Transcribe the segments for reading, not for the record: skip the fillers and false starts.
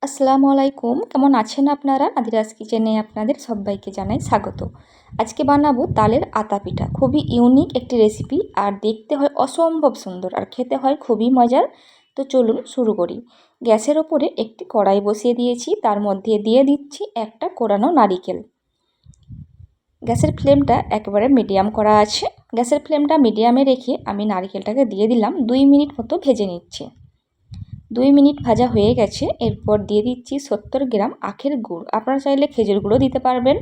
আসসালামু আলাইকুম, কেমন আছেন আপনারা? আদিরাজ কিচেনে আপনাদের সবাইকে জানাই স্বাগত। আজকে বানাবো তালের আতা পিঠা। খুবই ইউনিক একটি রেসিপি, আর দেখতে হয় অসম্ভব সুন্দর, আর খেতে হয় খুবই মজার। তো চলুন শুরু করি। গ্যাসের ওপরে একটি কড়াই বসিয়ে দিয়েছি, তার মধ্যে দিয়ে দিচ্ছি একটা কোরানো নারিকেল। গ্যাসের ফ্লেমটা একেবারে মিডিয়াম করা আছে। গ্যাসের ফ্লেমটা মিডিয়ামে রেখে আমি নারিকেলটাকে দিয়ে দিলাম, 2 মিনিট মতো ভেজে নিচ্ছি। 2 মিনিট ভাজা হয়ে গেছে। এরপর দিয়ে দিচ্ছি 70 গ্রাম আখের গুড়। আপনারা চাইলে খেজুর গুঁড়ো দিতে পারবেন।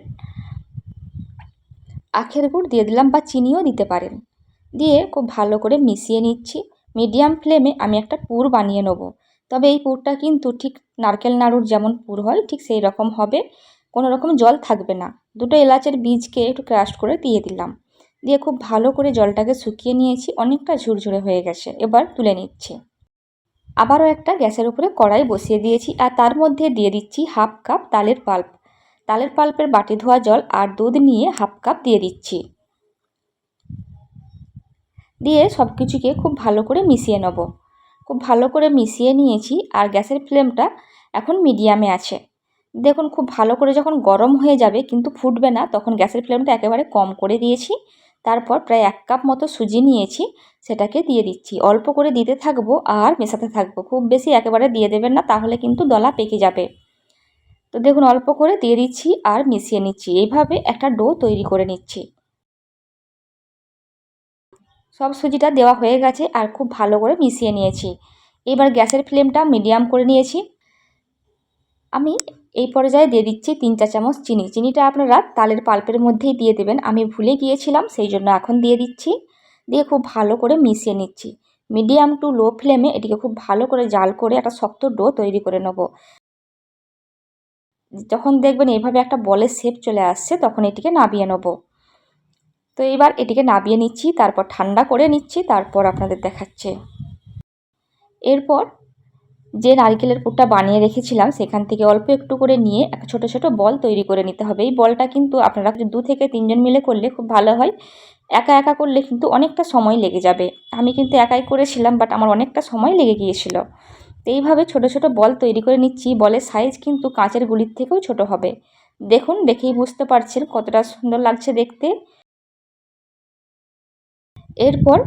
আখের গুড় দিয়ে দিলাম, বা চিনিও দিতে পারেন। দিয়ে খুব ভালো করে মিশিয়ে নিচ্ছি। মিডিয়াম ফ্লেমে আমি একটা পুর বানিয়ে নেব। তবে এই পুরটা কিন্তু ঠিক নারকেল নাড়ুর যেমন পুর হয় ঠিক সেই রকম হবে, কোনো রকম জল থাকবে না। দুটো এলাচের বীজকে একটু ক্রাশ করে দিয়ে দিলাম। দিয়ে খুব ভালো করে জলটাকে শুকিয়ে নিয়েছি, অনেকটা ঝুরঝুরে হয়ে গেছে। এবার তুলে নিচ্ছি। আবারও একটা গ্যাসের উপরে কড়াই বসিয়ে দিয়েছি, আর তার মধ্যে দিয়ে দিচ্ছি হাফ কাপ তালের পাল্প। তালের পাল্পের বাটি ধোয়া জল আর দুধ নিয়ে হাফ কাপ দিয়ে দিচ্ছি। দিয়ে সব কিছুকে খুব ভালো করে মিশিয়ে নেব। খুব ভালো করে মিশিয়ে নিয়েছি, আর গ্যাসের ফ্লেমটা এখন মিডিয়ামে আছে। দেখুন খুব ভালো করে যখন গরম হয়ে যাবে কিন্তু ফুটবে না, তখন গ্যাসের ফ্লেমটা একেবারে কম করে দিয়েছি। তারপর প্রায় 1 কাপ মতো সুজি নিয়েছি, সেটাকে দিয়ে দিচ্ছি। অল্প করে দিতে থাকবো আর মেশাতে থাকবো, খুব বেশি একেবারে দিয়ে দেবেন না, তাহলে কিন্তু দলা পেকে যাবে। তো দেখুন অল্প করে দিয়ে দিচ্ছি আর মিশিয়ে নিচ্ছি। এইভাবে একটা ডো তৈরি করে নিচ্ছি। সব সুজিটা দেওয়া হয়ে গেছে আর খুব ভালো করে মিশিয়ে নিয়েছি। এবার গ্যাসের ফ্লেমটা মিডিয়াম করে নিয়েছি। আমি এই পর্যায়ে দিয়ে দিচ্ছি 3 চা চামচ চিনি। চিনিটা আপনারা তালের পাল্পের মধ্যেই দিয়ে দেবেন, আমি ভুলে গিয়েছিলাম, সেই জন্য এখন দিয়ে দিচ্ছি। দিয়ে খুব ভালো করে মিশিয়ে নিচ্ছি। মিডিয়াম টু লো ফ্লেমে এটিকে খুব ভালো করে জাল করে একটা শক্ত ডো তৈরি করে নেব। যখন দেখবেন এইভাবে একটা বলের শেপ চলে আসছে, তখন এটিকে নাবিয়ে নেব। তো এবার এটিকে নাবিয়ে নিচ্ছি, তারপর ঠান্ডা করে নিচ্ছি, তারপর আপনাদের দেখাচ্ছে। এরপর যে নারকেলের পুরটা বানিয়ে রেখেছিলাম সেখান থেকে অল্প একটু করে নিয়ে একটা ছোট ছোট বল তৈরি করে নিতে হবে। এই বলটা কিন্তু আপনারা 2 থেকে 3 জন মিলে করলে খুব ভালো হয়। একা একা করলে কিন্তু অনেকটা সময় লেগে যাবে। আমি কিন্তু একাই করেছিলাম, বাট আমার অনেকটা সময় লেগে গিয়েছিল। তো এইভাবে ছোট ছোট বল তৈরি করে নিচ্ছি। বলের সাইজ কিন্তু কাঁচের গুলির থেকেও ছোট হবে। দেখুন, দেখেই বুঝতে পারছেন কতটা সুন্দর লাগছে দেখতে। এরপর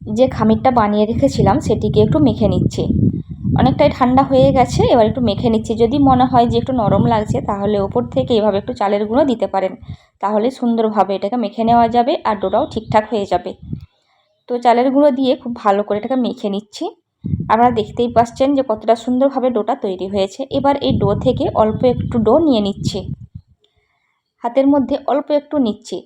যে খামিরটা বানিয়ে রেখেছিলাম সেটিকে একটু মেখে নিচ্ছি। অনেকটাই ঠান্ডা হয়ে গেছে, এবার একটু মেখে নিচ্ছি। যদি মনে হয় যে একটু নরম লাগছে, তাহলে ওপর থেকে এভাবে একটু চালের গুঁড়ো দিতে পারেন, তাহলে সুন্দরভাবে এটাকে মেখে নেওয়া যাবে আর ডোটাও ঠিকঠাক হয়ে যাবে। তো চালের গুঁড়ো দিয়ে খুব ভালো করে এটাকে মেখে নিচ্ছি। আপনারা দেখতেই পাচ্ছেন যে কতটা সুন্দরভাবে ডোটা তৈরি হয়েছে। এবার এই ডো থেকে অল্প একটু ডো নিয়ে নিচ্ছি, হাতের মধ্যে অল্প একটু নিচ্ছি।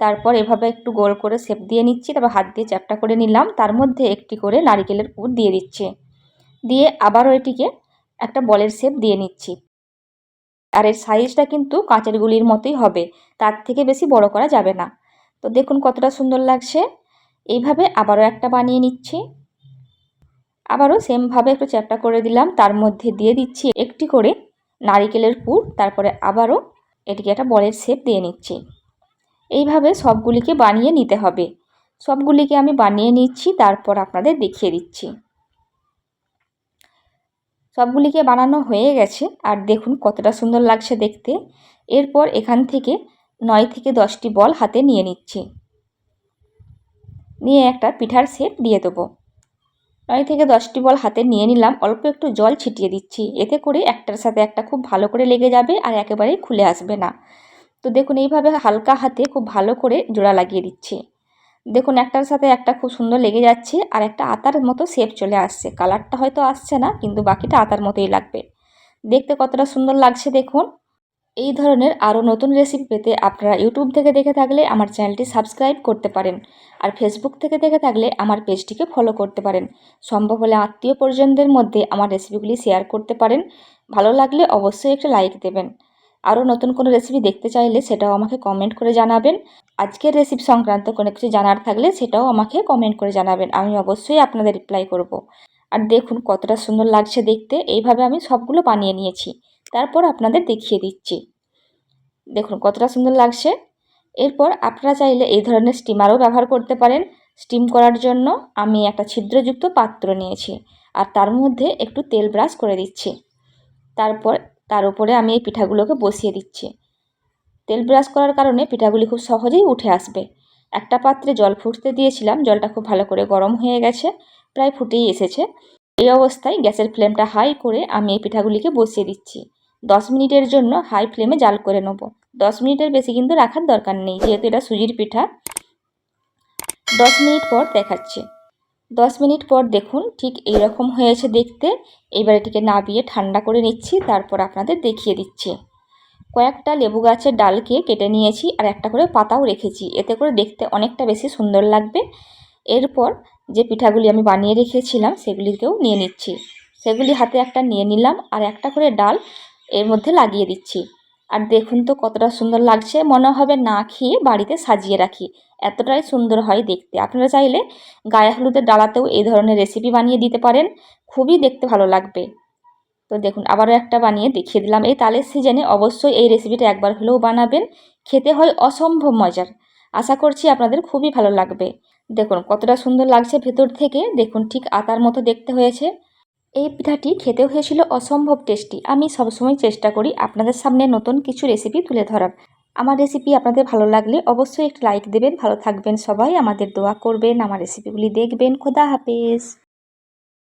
তারপর এভাবে একটু গোল করে শেপ দিয়ে নিচ্ছি, তারপর হাত দিয়ে চ্যাপ্টা করে নিলাম। তার মধ্যে একটি করে নারকেলের পুর দিয়ে দিচ্ছি। দিয়ে আবারও এটিকে একটা বলের শেপ দিয়ে নিচ্ছি। আর এর সাইজটা কিন্তু কাঁচের গুলির মতোই হবে, তার থেকে বেশি বড় করা যাবে না। তো দেখুন কতটা সুন্দর লাগছে। এইভাবে আবারও একটা বানিয়ে নিচ্ছি। আবারও সেমভাবে একটু চ্যাপ্টা করে দিলাম, তার মধ্যে দিয়ে দিচ্ছি একটি করে নারকেলের পুর। তারপরে আবারও এটিকে একটা বলের শেপ দিয়ে নিচ্ছি। এইভাবে সবগুলিকে বানিয়ে নিতে হবে। সবগুলিকে আমি বানিয়ে নিচ্ছি, তারপর আপনাদের দেখিয়ে দিচ্ছি। সবগুলিকে বানানো হয়ে গেছে, আর দেখুন কতটা সুন্দর লাগছে দেখতে। এরপর এখান থেকে 9 থেকে 10টি বল হাতে নিয়ে নিচ্ছি। নিয়ে একটা পিঠার শেপ দিয়ে দেবো। 9 থেকে 10টি বল হাতে নিয়ে নিলাম। অল্প একটু জল ছিটিয়ে দিচ্ছি, এতে করে একটার সাথে একটা খুব ভালো করে লেগে যাবে আর একেবারেই খুলে আসবে না। তো দেখুন এইভাবে হালকা হাতে খুব ভালো করে জোড়া লাগিয়ে দিচ্ছি। দেখুন একটার সাথে একটা খুব সুন্দর লেগে যাচ্ছে, আর একটা আতার মতো শেপ চলে আসছে। কালারটা হয়তো আসছে না, কিন্তু বাকিটা আতার মতোই লাগবে। দেখতে কতটা সুন্দর লাগছে দেখুন। এই ধরনের আরও নতুন রেসিপি পেতে আপনারা ইউটিউব থেকে দেখে থাকলে আমার চ্যানেলটি সাবস্ক্রাইব করতে পারেন, আর ফেসবুক থেকে দেখে থাকলে আমার পেজটিকে ফলো করতে পারেন। সম্ভব হলে আত্মীয় পরিজনদের মধ্যে আমার রেসিপিগুলি শেয়ার করতে পারেন। ভালো লাগলে অবশ্যই একটা লাইক দেবেন। আরও নতুন কোনো রেসিপি দেখতে চাইলে সেটাও আমাকে কমেন্ট করে জানাবেন। আজকের রেসিপি সংক্রান্ত কোনো কিছু জানার থাকলে সেটাও আমাকে কমেন্ট করে জানাবেন, আমি অবশ্যই আপনাদের রিপ্লাই করব। আর দেখুন কতটা সুন্দর লাগছে দেখতে। এইভাবে আমি সবগুলো বানিয়ে নিয়েছি, তারপর আপনাদের দেখিয়ে দিচ্ছি। দেখুন কতটা সুন্দর লাগছে। এরপর আপনারা চাইলে এই ধরনের স্টিমারও ব্যবহার করতে পারেন। স্টিম করার জন্য আমি একটা ছিদ্রযুক্ত পাত্র নিয়েছি, আর তার মধ্যে একটু তেল ব্রাশ করে দিচ্ছি। তারপর তার উপরে আমি এই পিঠাগুলোকে বসিয়ে দিচ্ছি। তেল ব্রাশ করার কারণে পিঠাগুলি খুব সহজেই উঠে আসবে। একটা পাত্রে জল ফুটতে দিয়েছিলাম, জলটা খুব ভালো করে গরম হয়ে গেছে, প্রায় ফুটেই এসেছে। এই অবস্থায় গ্যাসের ফ্লেমটা হাই করে আমি এই পিঠাগুলিকে বসিয়ে দিচ্ছি। 10 মিনিটের জন্য হাই ফ্লেমে জাল করে নেব। 10 মিনিটের বেশি কিন্তু রাখার দরকার নেই, যেহেতু এটা সুজির পিঠা। 10 মিনিট পর দেখাচ্ছি। 10 মিনিট পর দেখুন ঠিক এইরকম হয়েছে দেখতে। এইবার এটিকে নাবিয়ে ঠান্ডা করে নিচ্ছি, তারপর আপনাদের দেখিয়ে দিচ্ছি। কয়েকটা লেবু গাছের ডালকে কেটে নিয়েছি আর একটা করে পাতাও রেখেছি, এতে করে দেখতে অনেকটা বেশি সুন্দর লাগবে। এরপর যে পিঠাগুলি আমি বানিয়ে রেখেছিলাম সেগুলিকেও নিয়ে নিচ্ছি। সেগুলি হাতে একটা নিয়ে নিলাম আর একটা করে ডাল এর মধ্যে লাগিয়ে দিচ্ছি। আর দেখুন তো কতটা সুন্দর লাগছে, মনে হবে না খেয়ে বাড়িতে সাজিয়ে রাখি, এতটাই সুন্দর হয় দেখতে। আপনারা চাইলে গায়ে হলুদের ডালাতেও এই ধরনের রেসিপি বানিয়ে দিতে পারেন, খুবই দেখতে ভালো লাগবে। তো দেখুন আবারও একটা বানিয়ে দেখিয়ে দিলাম। এই তালের সিজনে অবশ্যই এই রেসিপিটা একবার হলেও বানাবেন, খেতে হয় অসম্ভব মজার। আশা করছি আপনাদের খুবই ভালো লাগবে। দেখুন কতটা সুন্দর লাগছে ভেতর থেকে, দেখুন ঠিক আতার মতো দেখতে হয়েছে। এই পিঠাটি খেতে হয়েছিল অসম্ভব টেস্টি। আমি সবসময় চেষ্টা করি আপনাদের সামনে নতুন কিছু রেসিপি তুলে ধরার। আমার রেসিপি আপনাদের ভালো লাগলে অবশ্যই একটা লাইক দেবেন। ভালো থাকবেন সবাই, আমাদের দোয়া করবেন, আমার রেসিপিগুলি দেখবেন। খোদা হাফেজ।